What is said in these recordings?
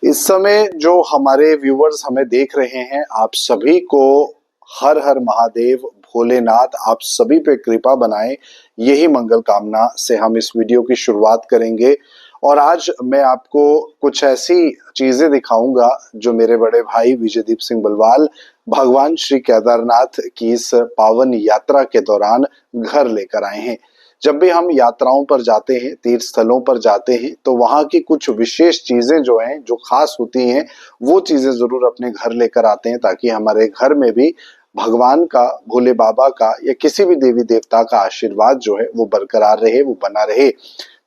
इस समय जो हमारे व्यूअर्स हमें देख रहे हैं, आप सभी को हर हर महादेव, भोलेनाथ आप सभी पे कृपा बनाए, यही मंगल कामना से हम इस वीडियो की शुरुआत करेंगे। और आज मैं आपको कुछ ऐसी चीजें दिखाऊंगा जो मेरे बड़े भाई विजयदीप सिंह बलवाल भगवान श्री केदारनाथ की इस पावन यात्रा के दौरान घर लेकर आए हैं। जब भी हम यात्राओं पर जाते हैं, तीर्थ स्थलों पर जाते हैं, तो वहाँ की कुछ विशेष चीजें जो हैं, जो खास होती हैं, वो चीजें जरूर अपने घर लेकर आते हैं ताकि हमारे घर में भी भगवान का, भोले बाबा का या किसी भी देवी देवता का आशीर्वाद जो है वो बरकरार रहे, वो बना रहे।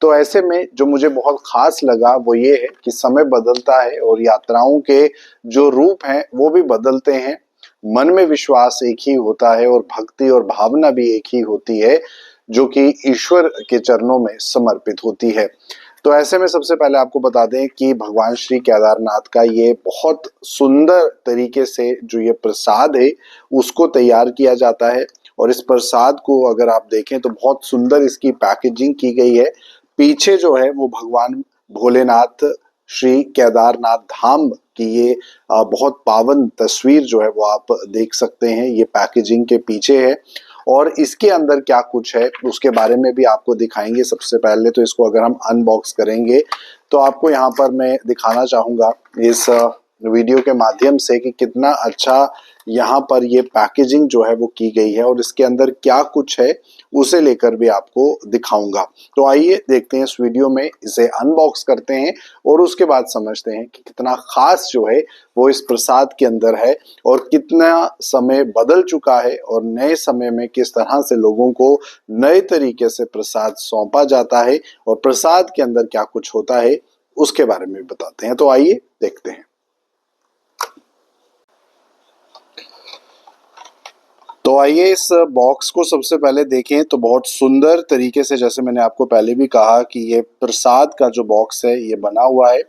तो ऐसे में जो मुझे बहुत खास लगा वो ये है कि समय बदलता है और यात्राओं के जो रूप हैं वो भी बदलते हैं। मन में विश्वास एक ही होता है और भक्ति और भावना भी एक ही होती है जो कि ईश्वर के चरणों में समर्पित होती है। तो ऐसे में सबसे पहले आपको बता दें कि भगवान श्री केदारनाथ का ये बहुत सुंदर तरीके से जो ये प्रसाद है उसको तैयार किया जाता है। और इस प्रसाद को अगर आप देखें तो बहुत सुंदर इसकी पैकेजिंग की गई है। पीछे जो है वो भगवान भोलेनाथ श्री केदारनाथ धाम की ये बहुत पावन तस्वीर जो है वो आप देख सकते हैं, ये पैकेजिंग के पीछे है। और इसके अंदर क्या कुछ है उसके बारे में भी आपको दिखाएंगे। सबसे पहले तो इसको अगर हम अनबॉक्स करेंगे तो आपको यहाँ पर मैं दिखाना चाहूँगा इस वीडियो के माध्यम से कि कितना अच्छा यहाँ पर ये पैकेजिंग जो है वो की गई है और इसके अंदर क्या कुछ है उसे लेकर भी आपको दिखाऊंगा। तो आइए देखते हैं इस वीडियो में, इसे अनबॉक्स करते हैं और उसके बाद समझते हैं कि कितना खास जो है वो इस प्रसाद के अंदर है और कितना समय बदल चुका है और नए समय में किस तरह से लोगों को नए तरीके से प्रसाद सौंपा जाता है और प्रसाद के अंदर क्या कुछ होता है उसके बारे में बताते हैं। तो आइए देखते हैं। तो आइए इस बॉक्स को सबसे पहले देखें तो बहुत सुंदर तरीके से, जैसे मैंने आपको पहले भी कहा कि ये प्रसाद का जो बॉक्स है ये बना हुआ है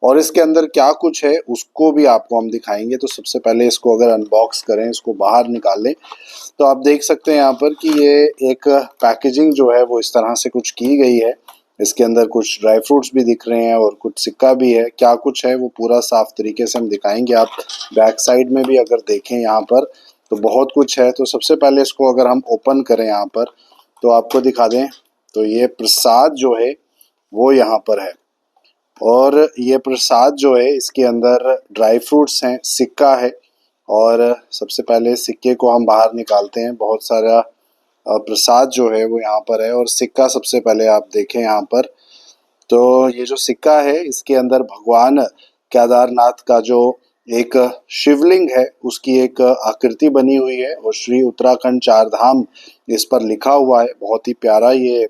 और इसके अंदर क्या कुछ है उसको भी आपको हम दिखाएंगे। तो सबसे पहले इसको अगर अनबॉक्स करें, इसको बाहर निकालें, तो आप देख सकते हैं यहाँ पर कि ये एक पैकेजिंग जो है वो इस तरह से कुछ की गई है। इसके अंदर कुछ ड्राई फ्रूट्स भी दिख रहे हैं और कुछ सिक्का भी है। क्या कुछ है वो पूरा साफ तरीके से हम दिखाएंगे। आप बैक साइड में भी अगर देखें यहाँ पर तो बहुत कुछ है। तो सबसे पहले इसको अगर हम ओपन करें यहाँ पर तो आपको दिखा दें तो ये प्रसाद जो है वो यहाँ पर है और ये प्रसाद जो है इसके अंदर ड्राई फ्रूट्स हैं, सिक्का है। और सबसे पहले सिक्के को हम बाहर निकालते हैं। बहुत सारा प्रसाद जो है वो यहाँ पर है और सिक्का सबसे पहले आप देखें यहाँ पर तो ये जो सिक्का है इसके अंदर भगवान केदारनाथ का जो एक शिवलिंग है उसकी एक आकृति बनी हुई है और श्री उत्तराखंड चार धाम इस पर लिखा हुआ है। बहुत ही प्यारा ये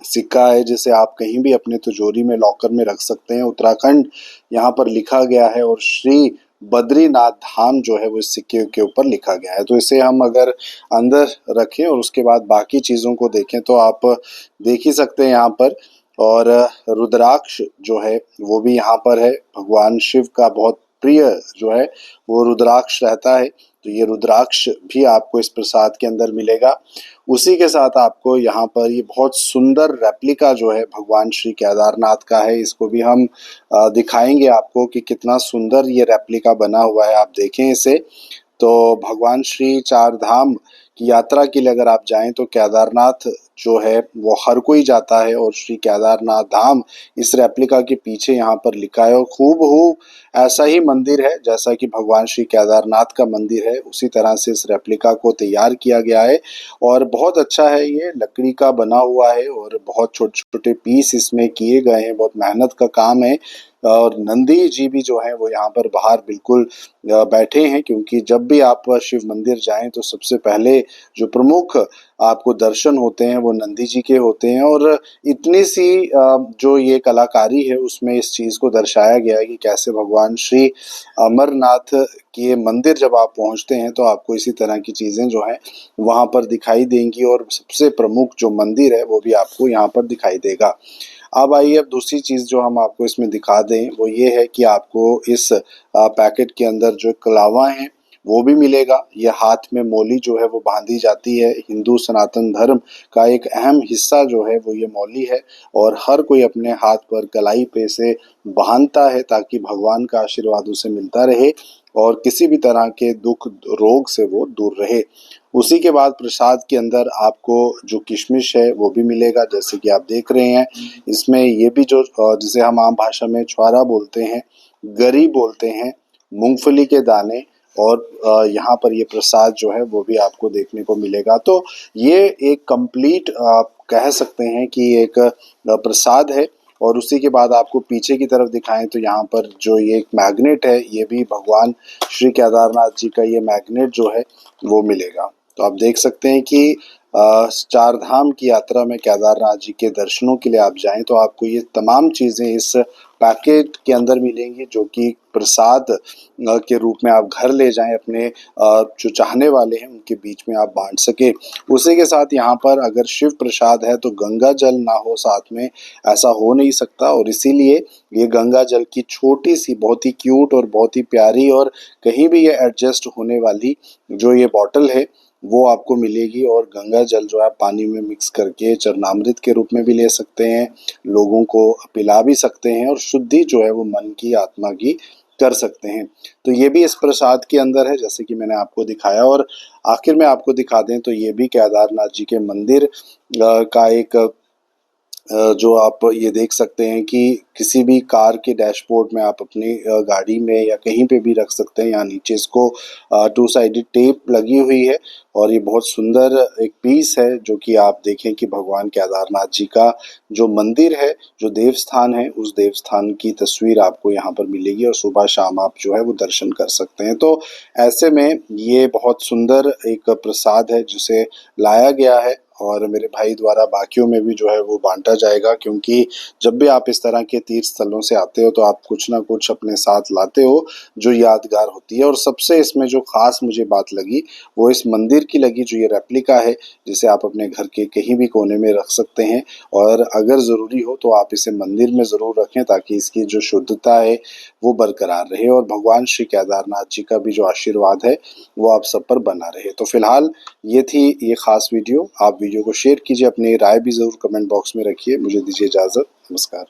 सिक्का है जिसे आप कहीं भी अपने तिजोरी में, लॉकर में रख सकते हैं। उत्तराखंड यहाँ पर लिखा गया है और श्री बद्रीनाथ धाम जो है वो इस सिक्के के ऊपर लिखा गया है। तो इसे हम अगर अंदर रखें और उसके बाद बाकी चीज़ों को देखें तो आप देख ही सकते हैं यहाँ पर। और रुद्राक्ष जो है वो भी यहाँ पर है। भगवान शिव का बहुत प्रिय जो है वो रुद्राक्ष रहता है। तो ये रुद्राक्ष भी आपको इस प्रसाद के अंदर मिलेगा। उसी के साथ आपको यहाँ पर ये बहुत सुंदर रेप्लिका जो है भगवान श्री केदारनाथ का है, इसको भी हम दिखाएंगे आपको कि कितना सुंदर ये रेप्लिका बना हुआ है। आप देखें इसे। तो भगवान श्री चार धाम की यात्रा के लिए अगर आप जाएं तो केदारनाथ जो है वो हर कोई जाता है और श्री केदारनाथ धाम इस रेप्लिका के पीछे यहाँ पर लिखा है। और हूबहू ऐसा ही मंदिर है जैसा कि भगवान श्री केदारनाथ का मंदिर है, उसी तरह से इस रेप्लिका को तैयार किया गया है और बहुत अच्छा है। ये लकड़ी का बना हुआ है और बहुत छोटे छोटे पीस इसमें किए गए हैं, बहुत मेहनत का काम है। और नंदी जी भी जो है वो यहाँ पर बाहर बिल्कुल बैठे हैं, क्योंकि जब भी आप शिव मंदिर जाएं तो सबसे पहले जो प्रमुख आपको दर्शन होते हैं वो नंदी जी के होते हैं। और इतनी सी जो ये कलाकारी है उसमें इस चीज़ को दर्शाया गया है कि कैसे भगवान श्री अमरनाथ के मंदिर जब आप पहुंचते हैं तो आपको इसी तरह की चीज़ें जो हैं वहाँ पर दिखाई देंगी और सबसे प्रमुख जो मंदिर है वो भी आपको यहाँ पर दिखाई देगा। अब आइए, अब दूसरी चीज़ जो हम आपको इसमें दिखा दें वो ये है कि आपको इस पैकेट के अंदर जो कलावा हैं वो भी मिलेगा। ये हाथ में मौली जो है वो बांधी जाती है। हिंदू सनातन धर्म का एक अहम हिस्सा जो है वो ये मौली है, और हर कोई अपने हाथ पर कलाई पे से बांधता है ताकि भगवान का आशीर्वाद उसे मिलता रहे और किसी भी तरह के दुख रोग से वो दूर रहे। उसी के बाद प्रसाद के अंदर आपको जो किशमिश है वो भी मिलेगा, जैसे कि आप देख रहे हैं। इसमें ये भी जो जिसे हम आम भाषा में छुआरा बोलते हैं, गरी बोलते हैं, मूंगफली के दाने, और यहाँ पर ये प्रसाद जो है वो भी आपको देखने को मिलेगा। तो ये एक कंप्लीट आप कह सकते हैं कि एक प्रसाद है। और उसी के बाद आपको पीछे की तरफ दिखाएं तो यहाँ पर जो ये एक मैग्नेट है, ये भी भगवान श्री केदारनाथ जी का ये मैग्नेट जो है वो मिलेगा। तो आप देख सकते हैं कि चार धाम की यात्रा में केदारनाथ जी के दर्शनों के लिए आप जाएं तो आपको ये तमाम चीज़ें इस पैकेट के अंदर मिलेंगी, जो कि प्रसाद के रूप में आप घर ले जाएं, अपने जो चाहने वाले हैं उनके बीच में आप बांट सके। उसी के साथ यहाँ पर अगर शिव प्रसाद है तो गंगा जल ना हो साथ में, ऐसा हो नहीं सकता। और इसीलिए ये गंगा जल की छोटी सी बहुत ही क्यूट और बहुत ही प्यारी और कहीं भी ये एडजस्ट होने वाली जो ये बॉटल है वो आपको मिलेगी। और गंगा जल जो है पानी में मिक्स करके चरणामृत के रूप में भी ले सकते हैं, लोगों को पिला भी सकते हैं, और शुद्धि जो है वो मन की आत्मा की कर सकते हैं। तो ये भी इस प्रसाद के अंदर है, जैसे कि मैंने आपको दिखाया। और आखिर में आपको दिखा दें तो ये भी केदारनाथ जी के मंदिर का एक जो आप ये देख सकते हैं कि किसी भी कार के डैशबोर्ड में आप अपनी गाड़ी में या कहीं पे भी रख सकते हैं। यहाँ नीचे इसको टू साइडेड टेप लगी हुई है, और ये बहुत सुंदर एक पीस है जो कि आप देखें कि भगवान केदारनाथ जी का जो मंदिर है, जो देवस्थान है, उस देवस्थान की तस्वीर आपको यहाँ पर मिलेगी, और सुबह शाम आप जो है वो दर्शन कर सकते हैं। तो ऐसे में ये बहुत सुंदर एक प्रसाद है जिसे लाया गया है, और मेरे भाई द्वारा बाकियों में भी जो है वो बांटा जाएगा, क्योंकि जब भी आप इस तरह के तीर्थ स्थलों से आते हो तो आप कुछ ना कुछ अपने साथ लाते हो जो यादगार होती है। और सबसे इसमें जो खास मुझे बात लगी वो इस मंदिर की लगी, जो ये रेप्लिका है, जिसे आप अपने घर के कहीं भी कोने में रख सकते हैं, और अगर ज़रूरी हो तो आप इसे मंदिर में ज़रूर रखें ताकि इसकी जो शुद्धता है वो बरकरार रहे, और भगवान श्री केदारनाथ जी का भी जो आशीर्वाद है वो आप सब पर बना रहे। तो फिलहाल ये थी ये खास वीडियो। आप वीडियो को शेयर कीजिए, अपनी राय भी ज़रूर कमेंट बॉक्स में रखिए। मुझे दीजिए इजाज़त। नमस्कार।